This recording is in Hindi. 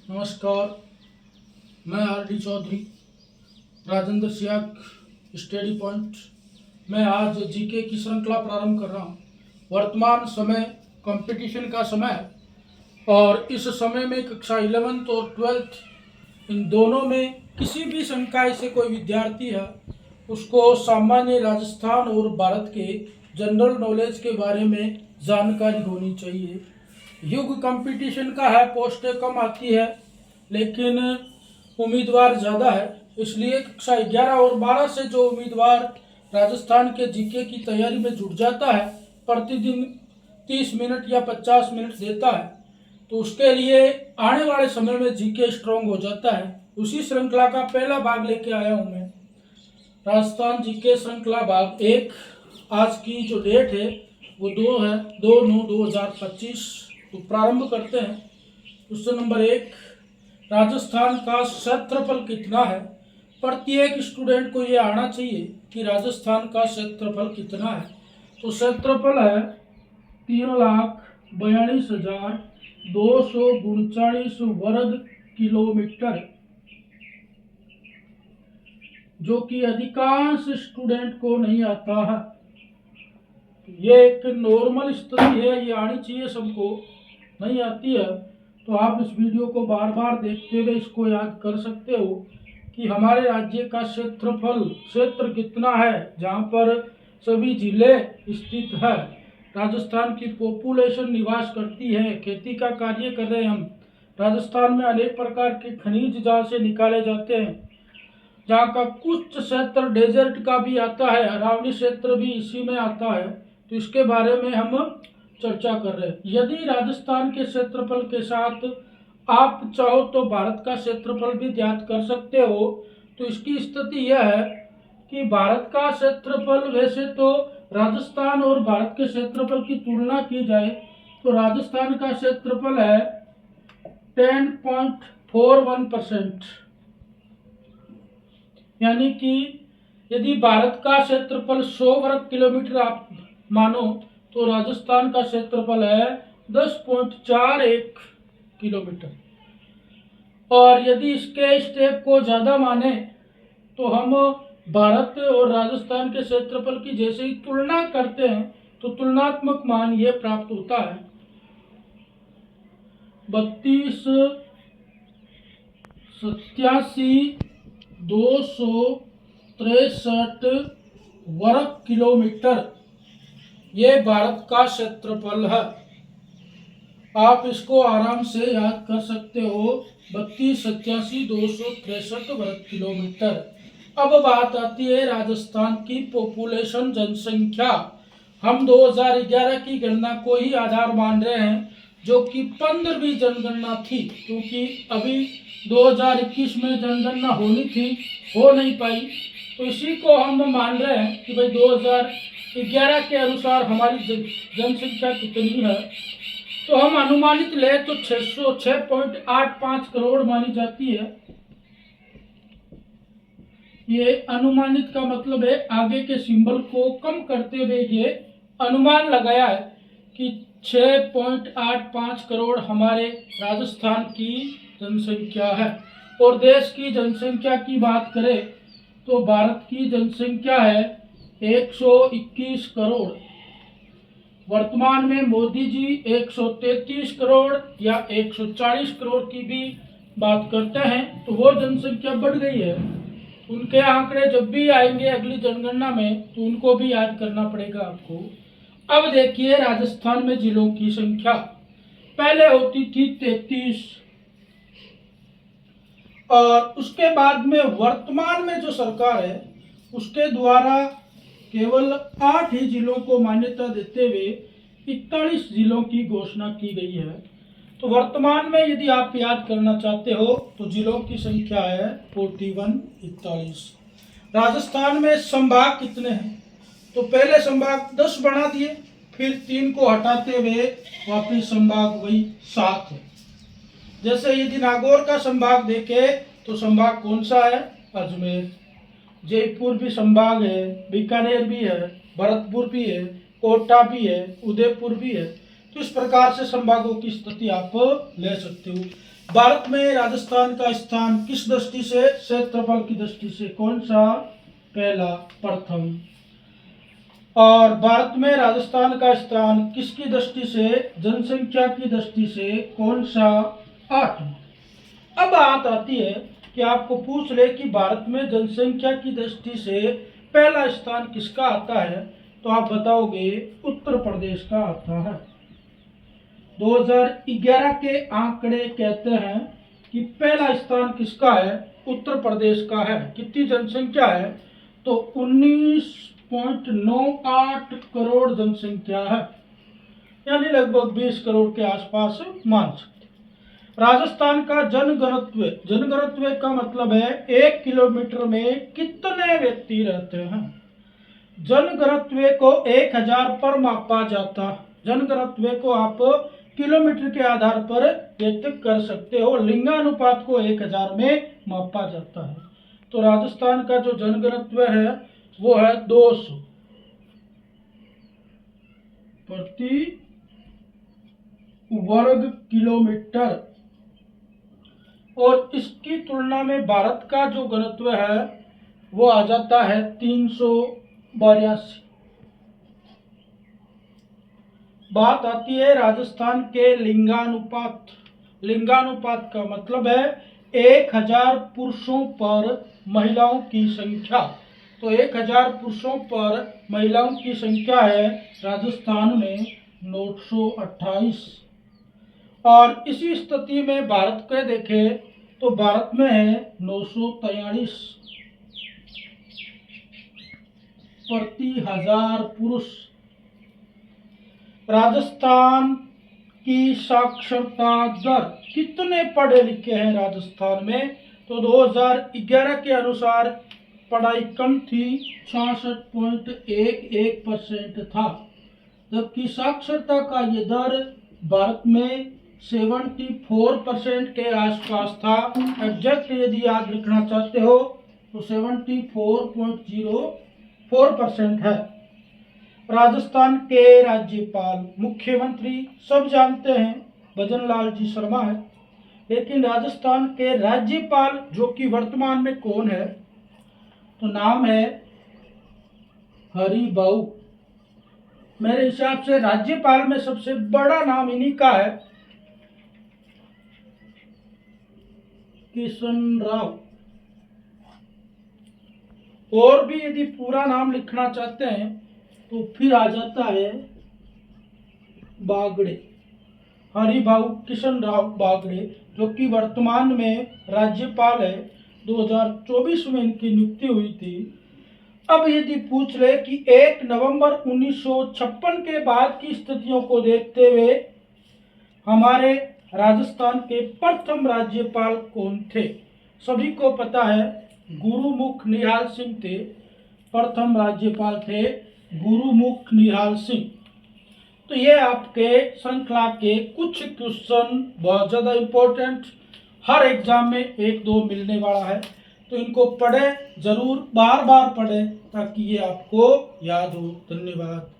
नमस्कार। मैं R D. Chaudhary, Rajendra Siyak, study point. मैं आज जीके की श्रृंखला प्रारंभ कर रहा हूँ। वर्तमान समय कंपटीशन का समय है और इस समय में कक्षा 11th और 12th इन दोनों में किसी भी संकाय से कोई विद्यार्थी है उसको सामान्य राजस्थान और भारत के जनरल नॉलेज के बारे में जानकारी होनी चाहिए। युग कंपटीशन का है, पोस्टें कम आती है लेकिन उम्मीदवार ज़्यादा है, इसलिए कक्षा 11 और 12 से जो उम्मीदवार राजस्थान के जीके की तैयारी में जुट जाता है, प्रतिदिन 30 मिनट या 50 मिनट देता है, तो उसके लिए आने वाले समय में जीके स्ट्रॉन्ग हो जाता है। उसी श्रृंखला का पहला भाग लेके आया हूँ मैं, राजस्थान जीके श्रृंखला भाग 1। आज की जो डेट है वो 2 है, 2/9/2025। तो प्रारंभ करते हैं। क्वेश्चन नंबर 1, राजस्थान का क्षेत्रफल कितना है? प्रत्येक स्टूडेंट को ये आना चाहिए कि राजस्थान का क्षेत्रफल कितना है। तो क्षेत्रफल है 3,42,239 वर्ग किलोमीटर, जो कि अधिकांश स्टूडेंट को नहीं आता है। ये एक नॉर्मल स्थिति है, ये आनी चाहिए सबको, नहीं आती है तो आप इस वीडियो को बार बार देखते हुए इसको याद कर सकते हो कि हमारे राज्य का क्षेत्र कितना है, जहाँ पर सभी जिले स्थित है। राजस्थान की पॉपुलेशन निवास करती है, खेती का कार्य कर रहे हैं हम। राजस्थान में अनेक प्रकार के खनिज जहाँ से निकाले जाते हैं, जहाँ का कुछ क्षेत्र डेजर्ट का भी आता है, अरावली क्षेत्र भी इसी में आता है। तो इसके बारे में हम चर्चा कर रहे हैं। यदि राजस्थान के क्षेत्रफल के साथ आप चाहो तो भारत का क्षेत्रफल भी ज्ञात कर सकते हो। तो इसकी स्थिति यह है कि भारत का क्षेत्रफल, वैसे तो राजस्थान और भारत के क्षेत्रफल की तुलना की जाए तो राजस्थान का क्षेत्रफल है 10.41%, यानी कि यदि भारत का क्षेत्रफल 100 वर्ग किलोमीटर आप मानो तो राजस्थान का क्षेत्रफल है 10.41 किलोमीटर। और यदि इसके स्टेप को ज़्यादा माने तो हम भारत और राजस्थान के क्षेत्रफल की जैसे ही तुलना करते हैं तो तुलनात्मक मान ये प्राप्त होता है 32,87,263 वर्ग किलोमीटर ये भारत का क्षेत्रफल है। आप इसको आराम से याद कर सकते हो, 32,87,263 वर्ग किलोमीटर। अब बात आती है राजस्थान की पॉपुलेशन, जनसंख्या। हम 2011 की गणना को ही आधार मान रहे हैं, जो कि 15वीं जनगणना थी, क्योंकि अभी 2021 में जनगणना होनी थी, हो नहीं पाई। तो इसी को हम मान रहे हैं कि भाई 2011 के अनुसार हमारी जनसंख्या कितनी है। तो हम अनुमानित ले तो 6.85 करोड़ मानी जाती है। ये अनुमानित का मतलब है आगे के सिंबल को कम करते हुए ये अनुमान लगाया है कि 6.85 करोड़ हमारे राजस्थान की जनसंख्या है। और देश की जनसंख्या की बात करें तो भारत की जनसंख्या है 121 करोड़। वर्तमान में मोदी जी 133 करोड़ या 140 करोड़ की भी बात करते हैं, तो वो जनसंख्या बढ़ गई है। उनके आंकड़े जब भी आएंगे अगली जनगणना में तो उनको भी याद करना पड़ेगा आपको। अब देखिए राजस्थान में जिलों की संख्या पहले होती थी 33, और उसके बाद में वर्तमान में जो सरकार है उसके द्वारा केवल 8 ही जिलों को मान्यता देते हुए 41 जिलों की घोषणा की गई है। तो वर्तमान में यदि आप याद करना चाहते हो तो जिलों की संख्या है 41। राजस्थान में संभाग कितने हैं? तो पहले संभाग 10 बना दिए, फिर 3 को हटाते हुए वापिस संभाग वही 7 है। जैसे यदि नागौर का संभाग देखे तो संभाग कौन सा है? अजमेर। जयपुर भी संभाग है, बीकानेर भी है, भरतपुर भी है, कोटा भी है, उदयपुर भी है। तो इस प्रकार से संभागों की स्थिति आप ले सकते हो। भारत में राजस्थान का स्थान किस दृष्टि से? क्षेत्रफल की दृष्टि से। कौन सा? पहला, प्रथम। और भारत में राजस्थान का स्थान किसकी दृष्टि से? जनसंख्या की दृष्टि से। कौन सा? आठवां। अब बात आती है कि आपको पूछ ले कि भारत में जनसंख्या की दृष्टि से पहला स्थान किसका आता है, तो आप बताओगे उत्तर प्रदेश का आता है। 2011 के आंकड़े कहते हैं कि पहला स्थान किसका है? उत्तर प्रदेश का है। कितनी जनसंख्या है? तो 19.98 करोड़ जनसंख्या है, यानी लगभग 20 करोड़ के आसपास मान सकते। राजस्थान का जनघनत्व, जनघनत्व का मतलब है 1 किलोमीटर में कितने व्यक्ति रहते हैं। जनघनत्व को 1000 पर मापा जाता है। जनघनत्व को आप किलोमीटर के आधार पर व्यक्त कर सकते हो। लिंगानुपात को 1000 में मापा जाता है। तो राजस्थान का जो जनघनत्व है वो है 200 प्रति वर्ग किलोमीटर, और इसकी तुलना में भारत का जो घनत्व है वो आ जाता है 382। बात आती है राजस्थान के लिंगानुपात। लिंगानुपात का मतलब है 1000 पुरुषों पर महिलाओं की संख्या। तो 1000 पुरुषों पर महिलाओं की संख्या है राजस्थान में 928। और इसी स्थिति में भारत के देखें तो भारत में है 943 प्रति 1000 पुरुष। राजस्थान की साक्षरता दर, कितने पढ़े लिखे हैं राजस्थान में? तो 2011 के अनुसार पढ़ाई कम थी, 66.11% था, जबकि साक्षरता का ये दर भारत में 74% के आसपास था। एग्जैक्ट यदि याद रखना चाहते हो तो 74.04% है। राजस्थान के राज्यपाल, मुख्यमंत्री सब जानते हैं भजन लाल जी शर्मा है, लेकिन राजस्थान के राज्यपाल जो कि वर्तमान में कौन है, तो नाम है हरिभाऊ। मेरे हिसाब से राज्यपाल में सबसे बड़ा नाम इन्हीं का है, किशन राव। और भी यदि पूरा नाम लिखना चाहते हैं तो फिर आ जाता है बागड़े, हरिभाऊ किशन राव बागड़े, जो कि वर्तमान में राज्यपाल है। 2024 में इनकी नियुक्ति हुई थी। अब यदि पूछ ले कि 1 नवंबर 1956 के बाद की स्थितियों को देखते हुए हमारे राजस्थान के प्रथम राज्यपाल कौन थे? सभी को पता है गुरुमुख निहाल सिंह थे। प्रथम राज्यपाल थे गुरुमुख निहाल सिंह। तो ये आपके श्रृंखला के कुछ क्वेश्चन बहुत ज़्यादा इम्पोर्टेंट, हर एग्जाम में 1-2 मिलने वाला है, तो इनको पढ़ें, जरूर बार बार पढ़ें ताकि ये आपको याद हो। धन्यवाद।